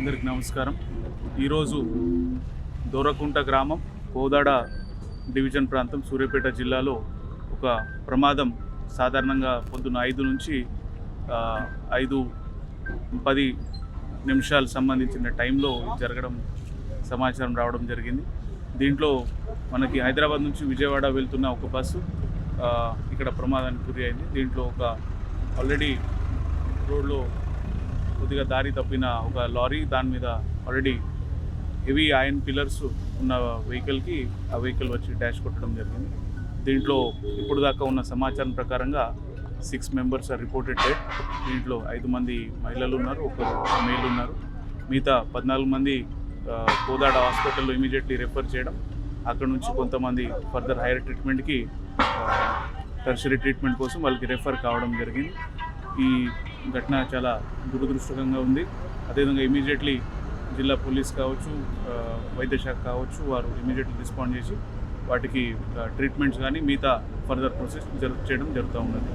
అందరికీ నమస్కారం. ఈరోజు దోరకుంట గ్రామం, కోదాడ డివిజన్ ప్రాంతం, సూర్యాపేట జిల్లాలో ఒక ప్రమాదం సాధారణంగా పొద్దున్న 5 నుంచి 5:10 నిమిషాలు సంబంధించిన టైంలో జరగడం సమాచారం రావడం జరిగింది. దీంట్లో మనకి హైదరాబాద్ నుంచి విజయవాడ వెళ్తున్న ఒక బస్సు ఇక్కడ ప్రమాదానికి గురి అయింది. దీంట్లో ఒక ఆల్రెడీ రోడ్లో కొద్దిగా దారి తప్పిన ఒక లారీ, దాని మీద ఆల్రెడీ హెవీ ఐరన్ పిల్లర్స్ ఉన్న వెహికల్కి ఆ వెహికల్ వచ్చి డాష్ కొట్టడం జరిగింది. దీంట్లో ఇప్పుడు దాకా ఉన్న సమాచారం ప్రకారంగా 6 మెంబర్స్ ఆర్ రిపోర్టెడ్ డెడ్. దీంట్లో 5 మంది మహిళలు ఉన్నారు, ఒకరు మేల్ ఉన్నారు. మిగతా 14 మంది కోదాడ హాస్పిటల్లో ఇమీడియట్లీ రెఫర్ చేయడం, అక్కడ నుంచి కొంతమంది ఫర్దర్ హైయర్ ట్రీట్మెంట్కి టెర్షరీ ట్రీట్మెంట్ కోసం వాళ్ళకి రెఫర్ కావడం జరిగింది. ఈ ఘటన చాలా దురదృష్టకంగా ఉంది. అదేవిధంగా ఇమీడియట్లీ జిల్లా పోలీస్ కావచ్చు, వైద్య శాఖ కావచ్చు, వారు ఇమీడియట్లీ రెస్పాండ్ చేసి వాటికి ట్రీట్మెంట్స్ కానీ మిగతా ఫర్దర్ ప్రాసెస్ చేయడం జరుగుతూ ఉన్నది.